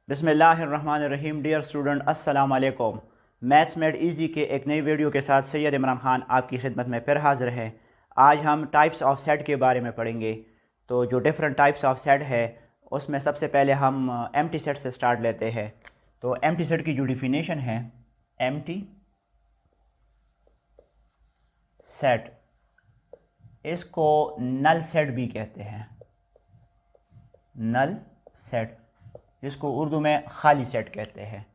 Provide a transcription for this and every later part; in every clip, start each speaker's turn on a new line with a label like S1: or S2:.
S1: बिस्मिल्लाहिर्रहमानिर्रहीम। Dear student, अस्सलाम वालेकुम। मैथ्स मेड इजी के एक नई वीडियो के साथ सैयद इमरान खान आपकी खिदमत में फिर हाजिर है। आज हम टाइप्स ऑफ सेट के बारे में पढ़ेंगे। तो जो डिफरेंट टाइप्स ऑफ सेट है उसमें सबसे पहले हम एम्प्टी सेट से स्टार्ट लेते हैं। तो एम्प्टी सेट की जो डिफिनेशन है, एम्प्टी सेट, इसको नल सेट भी कहते हैं। नल सेट, जिसको उर्दू में खाली सेट कहते हैं,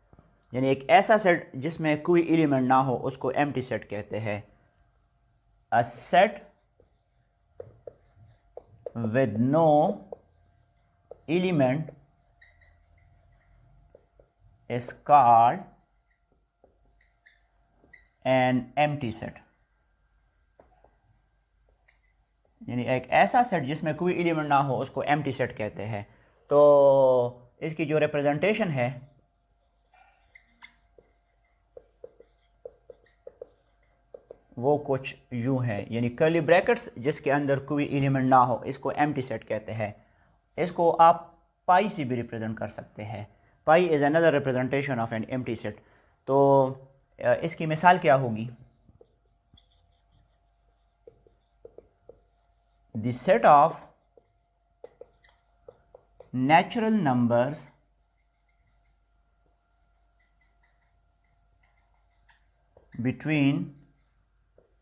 S1: यानी एक ऐसा सेट जिसमें कोई एलिमेंट ना हो उसको एम्प्टी सेट कहते हैं। A set with no element is called an empty set. यानी एक ऐसा सेट जिसमें कोई एलिमेंट ना हो उसको एम्प्टी सेट कहते हैं। तो इसकी जो रिप्रेजेंटेशन है वो कुछ यूं है, यानी कर्ली ब्रैकेट्स जिसके अंदर कोई एलिमेंट ना हो इसको एम्प्टी सेट कहते हैं। इसको आप पाई से भी रिप्रेजेंट कर सकते हैं। Pi is another representation of an empty set. तो इसकी मिसाल क्या होगी? The set of natural numbers between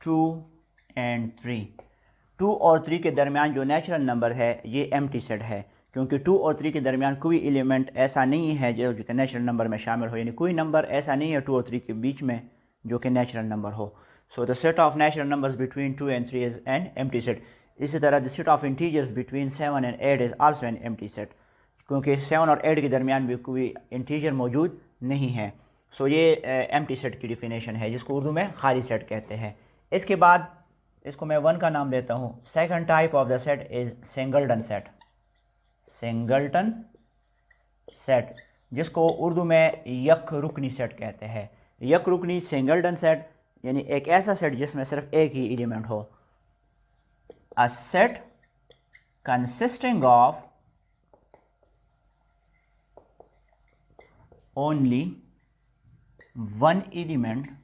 S1: 2 and 3। 2 और 3 के दरमियान जो नेचुरल नंबर है ये एम्प्टी सेट है, क्योंकि 2 और 3 के दरमियान कोई एलिमेंट ऐसा नहीं है जो कि नेचुरल नंबर में शामिल हो। यानी कोई नंबर ऐसा नहीं है 2 और 3 के बीच में जो कि नेचुरल नंबर हो। So the set of natural numbers between 2 and 3 is an empty set. इसी तरह the set of integers between 7 and 8 is also an empty set, क्योंकि 7 और 8 के दरमियान भी कोई इंटीजर मौजूद नहीं है। सो ये एम्प्टी सेट की डिफिनेशन है, जिसको उर्दू में खाली सेट कहते हैं। इसके बाद इसको मैं 1 का नाम देता हूँ। Second type of the set is singleton set. Singleton set, जिसको उर्दू में यक रुकनी सेट कहते हैं। यक रुकनी सिंगलटन सेट, यानी एक ऐसा सेट जिसमें सिर्फ एक ही एलिमेंट हो। A set consisting of only one element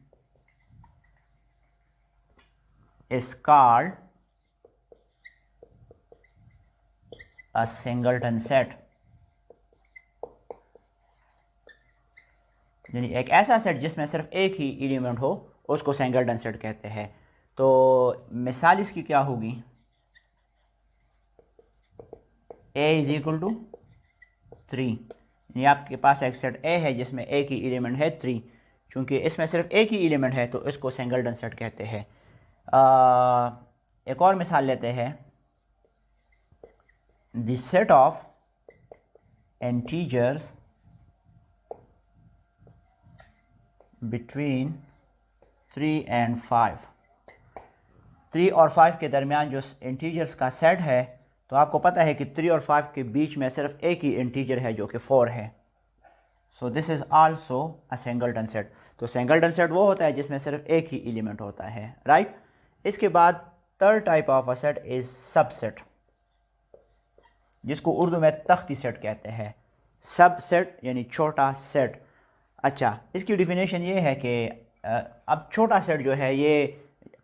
S1: is called a singleton set। यानी एक ऐसा सेट जिसमें सिर्फ एक ही एलिमेंट हो उसको सिंगलटन सेट कहते हैं। तो मिसाल इसकी क्या होगी? a is equal to 3। यानी आपके पास एक सेट a है जिसमें एक ही एलिमेंट है 3। चूंकि इसमें सिर्फ एक ही एलिमेंट है तो इसको सिंगलटन सेट कहते हैं। एक और मिसाल लेते हैं। The set of integers between 3 and 5। 3 और 5 के दरमियान जो इंटीजर्स का सेट है, तो आपको पता है कि 3 और 5 के बीच में सिर्फ एक ही इंटीजर है जो कि 4 है। So this is also a singleton set. तो सिंगलटन सेट वो होता है जिसमें सिर्फ एक ही एलिमेंट होता है, राइट। इसके बाद third type of a set is subset, जिसको उर्दू में तख्ती सेट कहते हैं। सबसेट यानी छोटा सेट। अच्छा, इसकी डिफिनेशन ये है कि अब छोटा सेट जो है ये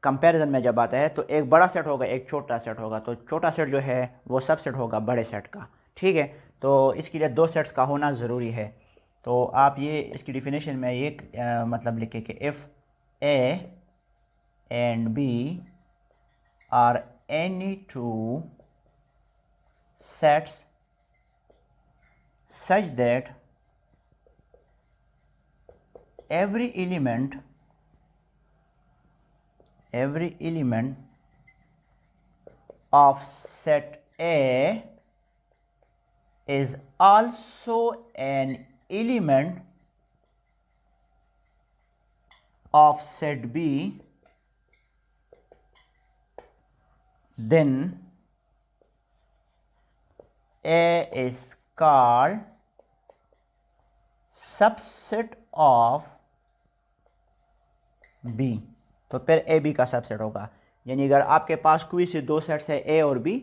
S1: कंपैरिजन में जब आता है तो एक बड़ा सेट होगा एक छोटा सेट होगा, तो छोटा सेट जो है वो सबसेट होगा बड़े सेट का, ठीक है। तो इसके लिए 2 सेट्स का होना ज़रूरी है। तो आप ये इसकी डिफिनेशन में ये मतलब लिखें कि if A and B are any two sets such that every element of set A is also an element of set B, then A is called subset of B। तो फिर A B का subset होगा। यानी अगर आपके पास कोई से 2 sets है A और B,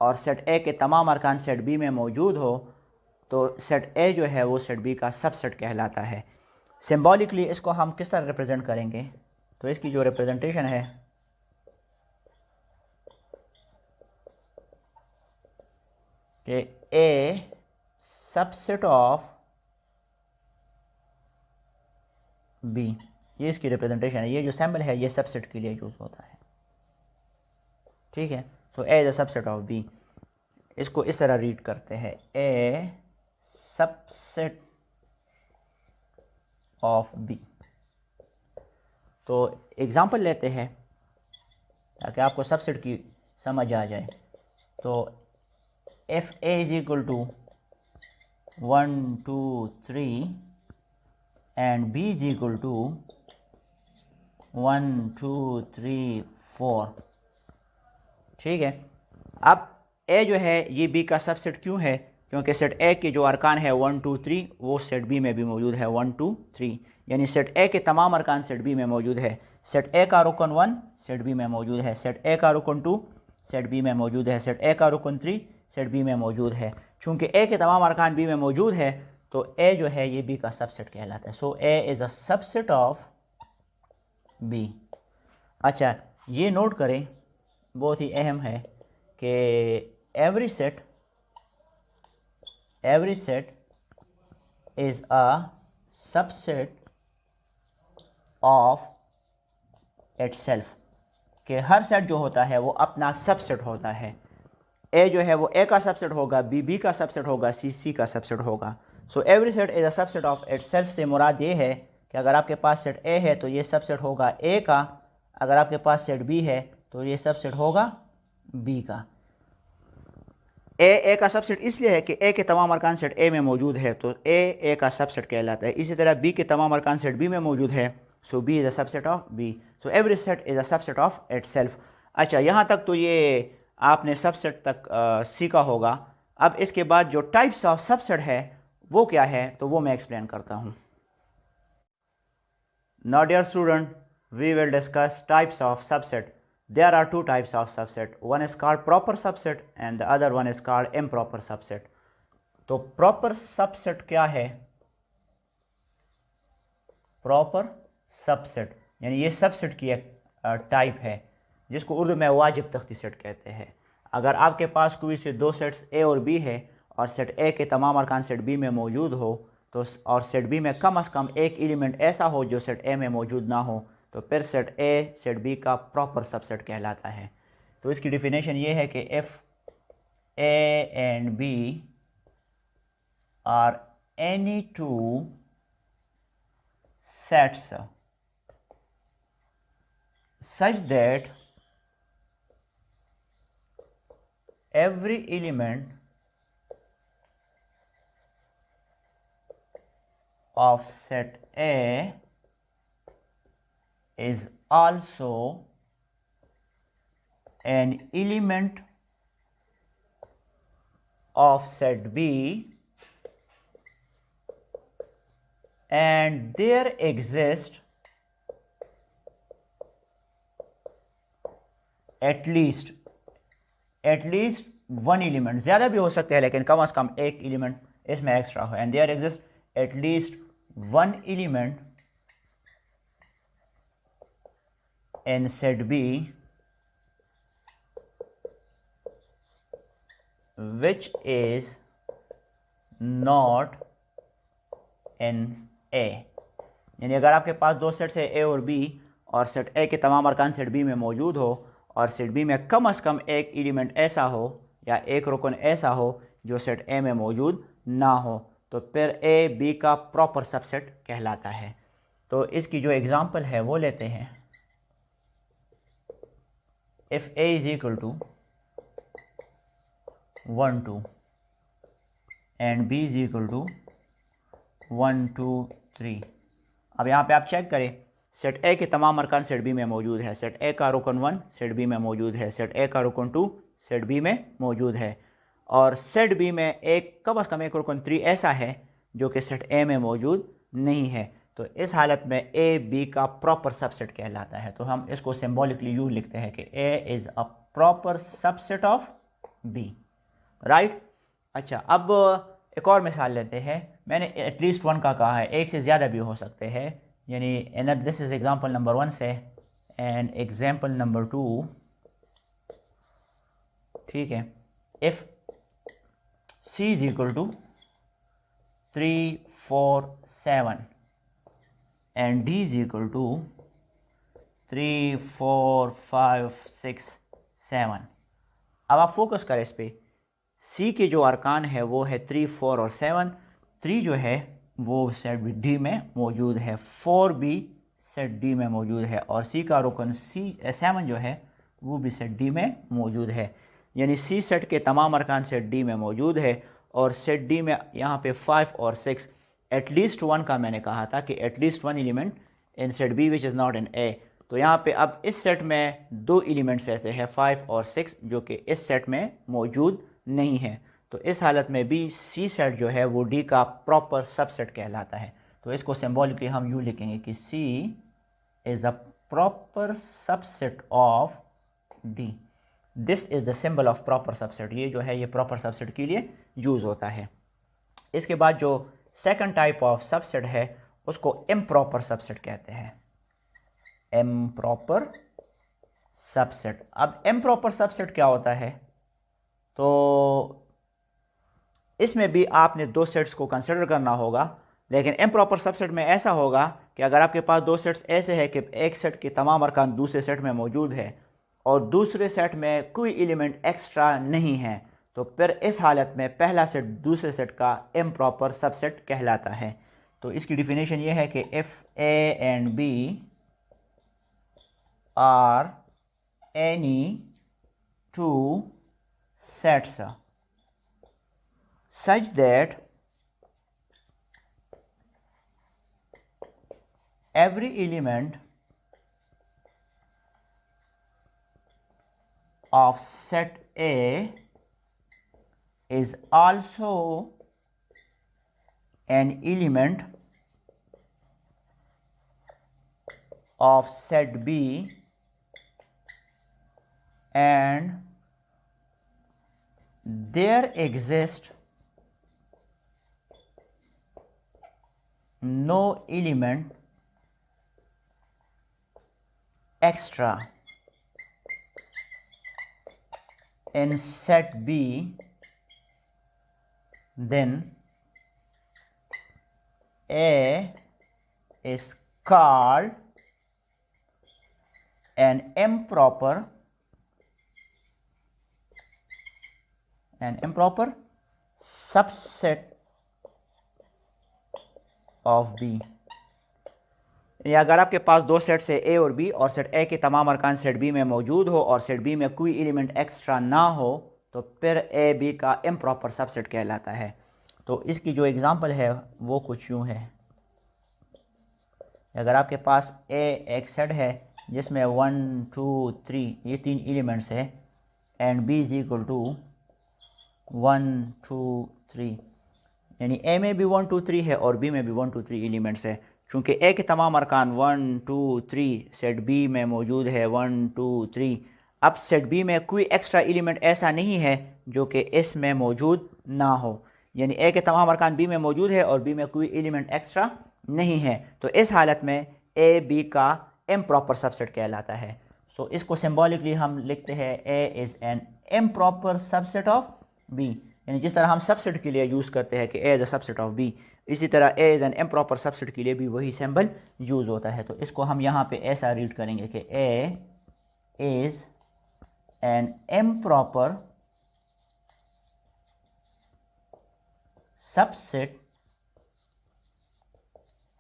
S1: और सेट A के तमाम अरकान सेट B में मौजूद हो, तो सेट ए जो है वो सेट बी का सबसेट कहलाता है। सिंबॉलिकली इसको हम किस तरह रिप्रेजेंट करेंगे, तो इसकी जो रिप्रेजेंटेशन है कि ए सबसेट ऑफ बी, ये इसकी रिप्रेजेंटेशन है। ये जो सैम्पल है ये सबसेट के लिए यूज़ होता है, ठीक है। So A is a subset of B, इसको इस तरह रीड करते हैं, ए सबसेट ऑफ बी। तो एग्जांपल लेते हैं ताकि आपको सबसेट की समझ आ जाए। तो if A is equal to 1 2 3 and B is equal to 1 2 3 4, ठीक है। अब ए जो है ये बी का सबसेट क्यों है, क्योंकि सेट ए के जो अरकान है 1 2 3 वो सेट बी में भी मौजूद है 1 2 3, यानी सेट ए के तमाम अरकान सेट बी में मौजूद है। सेट ए का रुकन 1 सेट बी में मौजूद है, सेट ए का रुकन 2 सेट बी में मौजूद है, सेट ए का रुकन 3 सेट बी में मौजूद है। चूँकि ए के तमाम अरकान बी में मौजूद है तो ए जो है ये बी का सबसेट कहलाता है। So A is a subset of B. अच्छा, ये नोट करें, बहुत ही अहम है कि every set is a subset of itself, कि हर सेट जो होता है वो अपना सबसेट होता है। ए जो है वो ए का सबसेट होगा, बी बी का सबसेट होगा, सी सी का सबसेट होगा। सो every set is a subset of itself से मुराद ये है कि अगर आपके पास सेट ए है तो ये सबसेट होगा ए का, अगर आपके पास सेट बी है तो ये सबसेट होगा बी का। ए का सबसेट इसलिए है कि ए के तमाम अरकान सेट ए में मौजूद है तो ए का सबसेट कहलाता है। इसी तरह बी के तमाम अरकान सेट बी में मौजूद है, so B is a subset of B. So every set is a subset of itself. अच्छा, यहाँ तक तो ये आपने सबसेट तक सीखा होगा। अब इसके बाद जो टाइप्स ऑफ सबसेट है वो क्या है तो वो मैं एक्सप्लेन करता हूँ। Now dear student, we will discuss types of subset. There are two types of subset. One is called proper subset and the other one is called improper subset. तो proper subset क्या है? Proper subset यानी ये subset की एक type है जिसको उर्दू में वाजिब तख्ती सेट कहते हैं। अगर आपके पास कोई से दो सेट्स ए और बी है और सेट ए के तमाम अरकान सेट बी में मौजूद हो तो और सेट बी में कम से कम एक एलिमेंट ऐसा हो जो सेट ए में मौजूद ना हो तो फिर सेट ए सेट बी का प्रॉपर सबसेट कहलाता है। तो इसकी डिफिनेशन ये है कि if A and B are any two sets such that every element of set A is also an element of set B and there exists at least one element, ज़्यादा भी हो सकते हैं लेकिन कम से कम एक एलिमेंट इसमें एक्स्ट्रा हो, and there exists at least one element in set B which is not in A। यानी अगर आपके पास दो सेट्स है ए और बी और सेट ए के तमाम अरकान सेट बी में मौजूद हो और सेट बी में कम से कम एक एलिमेंट ऐसा हो या एक रुकन ऐसा हो जो सेट ए में मौजूद ना हो तो फिर ए बी का प्रॉपर सबसेट कहलाता है। तो इसकी जो एग्जांपल है वो लेते हैं। If A is equal to 1 2 and B is equal to 1 2 3, अब यहाँ पे आप चेक करें सेट ए के तमाम अरकान सेट बी में मौजूद है, सेट ए का रुकन 1 सेट बी में मौजूद है, सेट ए का रुकन 2 सेट बी में मौजूद है और सेट बी में एक कम से कम एक रुकन 3 ऐसा है जो कि सेट ए में मौजूद नहीं है। तो इस हालत में ए बी का प्रॉपर सबसेट कहलाता है। तो हम इसको सिंबॉलिकली यूँ लिखते हैं कि A is a proper subset of B, right. अच्छा, अब एक और मिसाल लेते हैं। मैंने एटलीस्ट 1 का कहा है, एक से ज़्यादा भी हो सकते हैं, यानी दिस इज़ एग्जांपल नंबर 1 से एंड एग्जांपल नंबर 2, ठीक है। If C is equal to 3 4 7 and D is equal to 3 4 5 6 7। अब आप फोकस करें इस पे। C के जो अरकान है वो है 3 4 और 7। 3 जो है वो सेट D में मौजूद है, 4 भी सेट D में मौजूद है, और C का रुकन 7 जो है वो भी सेट D में मौजूद है। यानी C सेट के तमाम अरकान सेट D में मौजूद है, और सेट D में यहाँ पे 5 और 6 एटलीस्ट 1 का मैंने कहा था कि at least 1 element in set B which is not in A। तो यहाँ पे अब इस सेट में 2 एलिमेंट्स ऐसे हैं 5 और 6 जो कि इस सेट में मौजूद नहीं है। तो इस हालत में भी C सेट जो है वो D का प्रॉपर सबसेट कहलाता है। तो इसको सिंबॉलिकली हम यूँ लिखेंगे कि C is a proper subset of D। This is the symbol of proper subset. ये जो है ये प्रॉपर सबसेट के लिए यूज़ होता है। इसके बाद जो सेकंड टाइप ऑफ सबसेट है उसको इम्प्रॉपर सबसेट कहते हैं, इम्प्रॉपर सबसेट। अब इम्प्रॉपर सबसेट क्या होता है? तो इसमें भी आपने 2 सेट्स को कंसिडर करना होगा, लेकिन इम्प्रॉपर सबसेट में ऐसा होगा कि अगर आपके पास 2 सेट्स ऐसे हैं कि एक सेट के तमाम अरकान दूसरे सेट में मौजूद है और दूसरे सेट में कोई एलिमेंट एक्स्ट्रा नहीं है, तो फिर इस हालत में पहला सेट दूसरे सेट का इम्प्रॉपर सबसेट कहलाता है। तो इसकी डिफिनेशन ये है कि if A and B are any 2 sets such that every element of set A is also an element of set B and there exists no element extra in set B, then A is called an improper subset of B। या अगर आपके पास 2 sets है A और B और set A के तमाम अरकान set B में मौजूद हो और सेट B में कोई एलिमेंट एक्स्ट्रा ना हो, तो फिर A B का इम्प्रॉपर सबसेट कहलाता है। तो इसकी जो एग्जांपल है वो कुछ यूँ है। अगर आपके पास A एक सेट है जिसमें 1 2 3 ये 3 एलिमेंट्स है and B is equal to 1 2 3, यानी A में भी 1 2 3 है और B में भी 1 2 3 एलिमेंट्स है। चूँकि A के तमाम अरकान 1 2 3 सेट B में मौजूद है 1 2 3, अब सेट B में कोई एक्स्ट्रा एलिमेंट ऐसा नहीं है जो कि इसमें मौजूद ना हो, यानी A के तमाम अरकान B में मौजूद है और B में कोई एलिमेंट एक्स्ट्रा नहीं है। तो इस हालत में A B का इम्प्रॉपर सबसेट कहलाता है। सो इसको सिंबॉलिकली हम लिखते हैं A is an improper subset of B, यानी जिस तरह हम सबसेट के लिए यूज़ करते हैं कि A is a subset of B, इसी तरह A is an improper subset के लिए भी वही सिंबल यूज़ होता है। तो इसको हम यहाँ पे ऐसा रीड करेंगे कि A is an improper subset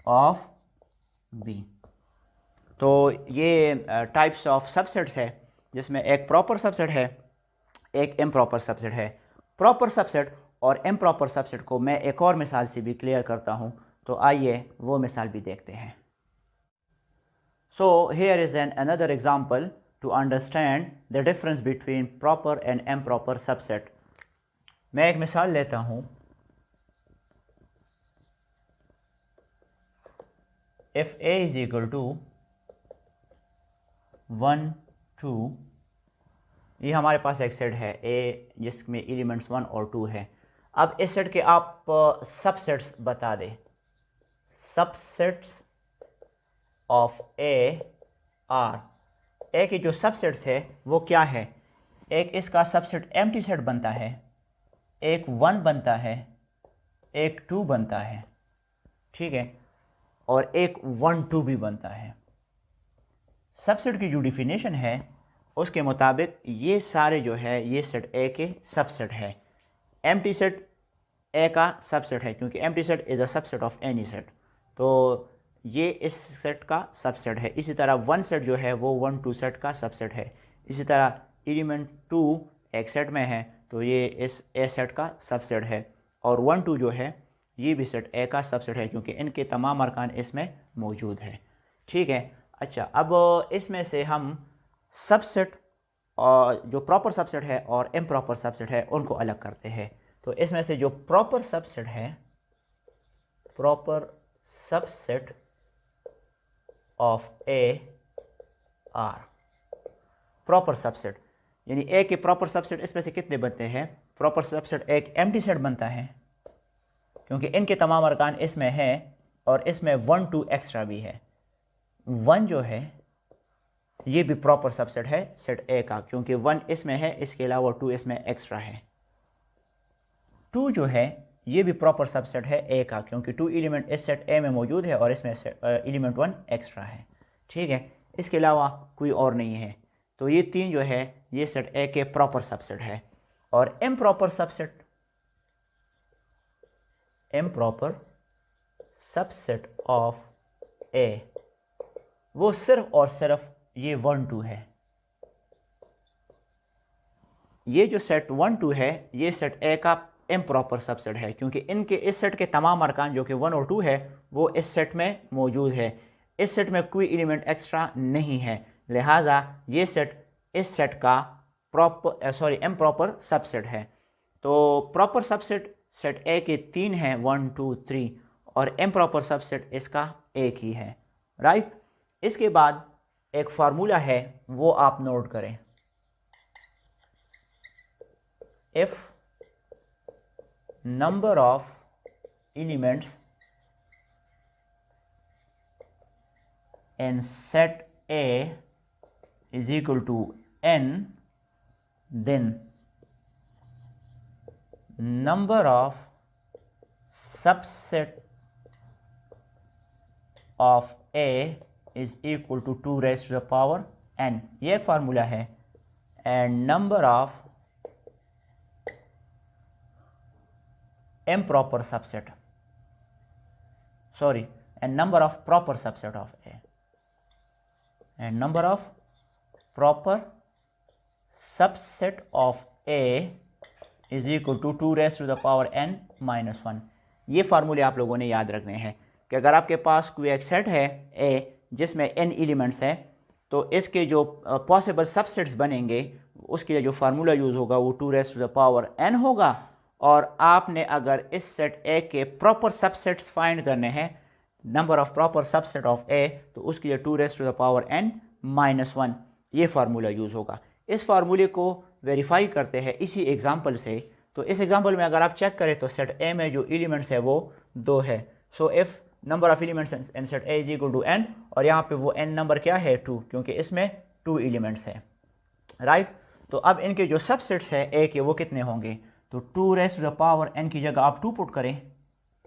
S1: of B। तो ये टाइप्स ऑफ सबसेट्स है जिसमें एक प्रॉपर सबसेट है, एक इम्प्रॉपर सबसेट है। प्रॉपर सबसेट और इम्प्रॉपर सबसेट को मैं एक और मिसाल से भी क्लियर करता हूं, तो आइए वो मिसाल भी देखते हैं। So here is an another example to understand the difference between proper and improper subset. मैं एक मिसाल लेता हूं। If A is equal to 1 2, ये हमारे पास एक सेट है A जिसमें एलिमेंट्स 1 और 2 है। अब इस सेट के आप सबसेट्स बता दें। सबसेट्स ऑफ ए आर, ए के जो सबसेट्स है वो क्या है? एक इसका सबसेट एम्प्टी सेट बनता है, एक 1 बनता है, एक 2 बनता है, ठीक है, और एक 1 2 भी बनता है। सबसेट की जो डिफिनेशन है उसके मुताबिक ये सारे जो है ये सेट ए के सबसेट है। एम्प्टी सेट ए का सबसेट है क्योंकि empty set is a subset of any set, तो ये इस सेट का सबसेट है। इसी तरह 1 सेट जो है वो 1 2 सेट का सबसेट है। इसी तरह एलिमेंट 2 एक सेट में है तो ये इस ए सेट का सबसेट है, और 1 2 जो है ये भी सेट ए का सबसेट है क्योंकि इनके तमाम अरकान इसमें मौजूद है, ठीक है। अच्छा, अब इसमें से हम सबसेट और जो प्रॉपर सबसेट है और इम्प्रॉपर सबसेट है उनको अलग करते हैं। तो इसमें से जो प्रॉपर सबसेट है, proper subset of A R, proper subset यानी ए के प्रॉपर सबसेट इसमें से कितने बनते हैं? प्रॉपर सबसेट एक एम्प्टी सेट बनता है क्योंकि इनके तमाम अरकान इसमें है और इसमें 1 2 एक्स्ट्रा भी है। 1 जो है ये भी प्रॉपर सबसेट है सेट ए का क्योंकि 1 इसमें है, इसके अलावा 2 इसमें एक्स्ट्रा है। 2 जो है ये भी प्रॉपर सबसेट है ए का क्योंकि 2 एलिमेंट इस सेट ए में मौजूद है और इसमें एलिमेंट 1 एक्स्ट्रा है, ठीक है। इसके अलावा कोई और नहीं है। तो ये 3 जो है ये सेट ए के प्रॉपर सबसेट है। और improper subset, improper subset of A वो सिर्फ और सिर्फ ये 1 2 है। ये जो सेट 1 2 है ये सेट ए का इम्प्रॉपर सबसेट है क्योंकि इनके इस सेट के तमाम अरकान जो कि 1 और 2 है वो इस सेट में मौजूद है। इस सेट में कोई एलिमेंट एक्स्ट्रा नहीं है, लिहाजा ये सेट इस सेट का इम्प्रॉपर सबसेट है। तो प्रॉपर सबसेट सेट ए के 3 हैं, 1 2 3, और इम्प्रॉपर सबसेट इसका एक ही है, राइट। इसके बाद एक फार्मूला है वो आप नोट करें। If number of elements in set A is equal to n, then number of subset of A is equal to 2 raised to the power n। ये एक फार्मूला है। And number of improper subset, sorry, and number of proper subset of A, and number of proper subset of A is equal to 2 raised to the power n minus 1। ये फार्मूले आप लोगों ने याद रखने हैं कि अगर आपके पास कोई एक सेट है A जिसमें n एलिमेंट्स है तो इसके जो पॉसिबल सबसेट्स बनेंगे उसके लिए जो फार्मूला यूज़ होगा वो 2 raised to the power n होगा। और आपने अगर इस सेट ए के प्रॉपर सबसेट्स फाइंड करने हैं, number of proper subset of A, तो उसके लिए 2 raised to the power n minus 1 ये फार्मूला यूज़ होगा। इस फार्मूले को वेरीफाई करते हैं इसी एग्जांपल से। तो इस एग्जांपल में अगर आप चेक करें तो सेट ए में जो एलिमेंट्स है वो 2 है। So if number of elements in set A is equal to n, और यहाँ पे वो n नंबर क्या है 2, क्योंकि इसमें 2 एलिमेंट्स है, राइट। तो अब इनके जो सबसेट्स है ए के वो कितने होंगे? तो 2 raised to the power n की जगह आप 2 पुट करें,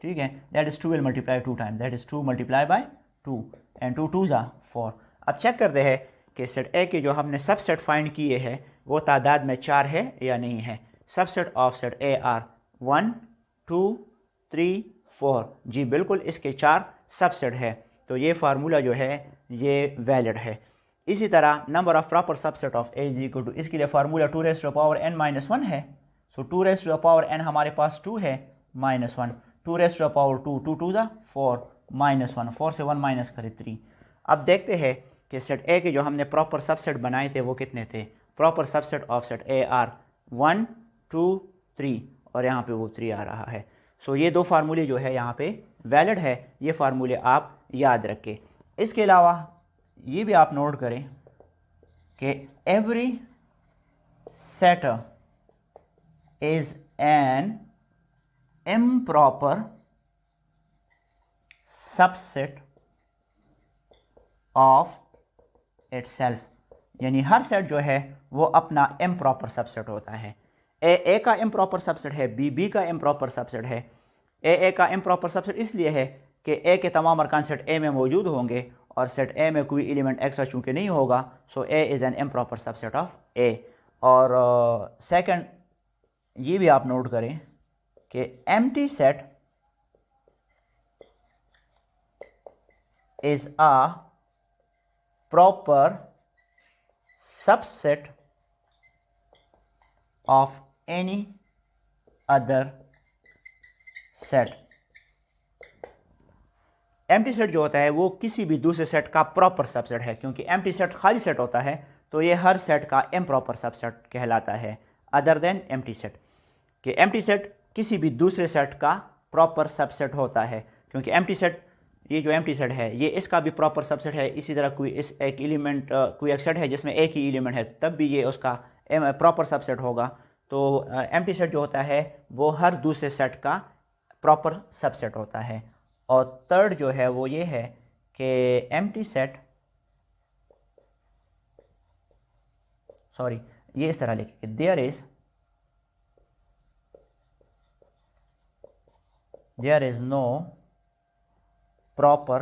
S1: ठीक है। That is 2 will multiply 2 time, that is 2 multiply by 2 and 2 2 ज़ा 4। अब चेक करते हैं कि सेट ए के जो हमने सबसेट फाइंड किए हैं वो तादाद में 4 है या नहीं है। Subset of set A R 1 2 3 4, जी बिल्कुल इसके 4 सबसेट है। तो ये फार्मूला जो है ये वैलिड है। इसी तरह number of proper subset of A is equal to, इसके लिए formula 2 raised to the power n minus 1 है। सो 2 raised to the power n हमारे पास 2 है minus 1, 2 raised to the power 2, 2 2 ज़ा 4 माइनस 1, 4 से 1 माइनस करें 3। अब देखते हैं कि सेट ए के जो हमने प्रॉपर सबसेट बनाए थे वो कितने थे। Proper subset of set A R 1 2 3, और यहाँ पे वो 3 आ रहा है। सो ये 2 फार्मूले जो है यहाँ पे वैलिड है, ये फार्मूले आप याद रखें। इसके अलावा ये भी आप नोट करें कि every set is an improper subset of itself, यानी हर सेट जो है वो अपना इम्प्रॉपर सबसेट होता है। ए का इम्प्रॉपर सबसेट है, बी का इम्प्रॉपर सबसेट है। ए का इम्प्रॉपर सबसेट इसलिए है कि ए के तमाम अरकान सेट ए में मौजूद होंगे और सेट ए में कोई एलिमेंट एक्स्ट्रा चूँकि नहीं होगा, so A is an improper subset of A. और सेकंड ये भी आप नोट करें कि empty set is a proper subset of any other set। Empty set जो होता है वो किसी भी दूसरे सेट का प्रॉपर सबसेट है, क्योंकि एम्प्टी सेट खाली सेट होता है तो ये हर सेट का इम्प्रॉपर सबसेट कहलाता है, अदर देन एम्प्टी सेट। कि एम्प्टी सेट किसी भी दूसरे सेट का प्रॉपर सबसेट होता है, क्योंकि एम्प्टी सेट, ये जो एम्प्टी सेट है ये इसका भी प्रॉपर सबसेट है। इसी तरह कोई इस एक एलिमेंट कोई एक सेट है जिसमें एक ही एलिमेंट है, तब भी ये उसका प्रॉपर सबसेट होगा। तो एम्प्टी सेट जो होता है वो हर दूसरे सेट का प्रॉपर सबसेट होता है। और थर्ड जो है वो ये है कि एम्प्टी सेट, सॉरी ये इस तरह लिखे, there is no proper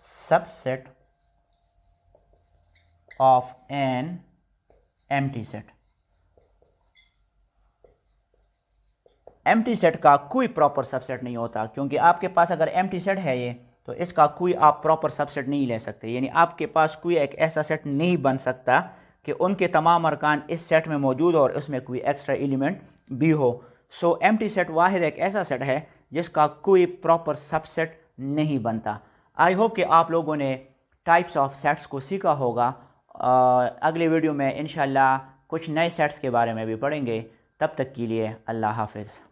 S1: subset of an empty set। Empty सेट का कोई प्रॉपर सबसेट नहीं होता, क्योंकि आपके पास अगर एम्प्टी सेट है ये, तो इसका कोई आप प्रॉपर सबसेट नहीं ले सकते। यानी आपके पास कोई एक ऐसा सेट नहीं बन सकता कि उनके तमाम अरकान इस सेट में मौजूद हो और उसमें कोई एक्स्ट्रा एलिमेंट भी हो। सो एम्प्टी सेट वाहिद एक ऐसा सेट है जिसका कोई प्रॉपर सबसेट नहीं बनता। आई होप कि आप लोगों ने टाइप्स ऑफ सेट्स को सीखा होगा। अगले वीडियो में इंशाल्लाह कुछ नए सेट्स के बारे में भी पढ़ेंगे। तब तक के लिए अल्लाह हाफिज़।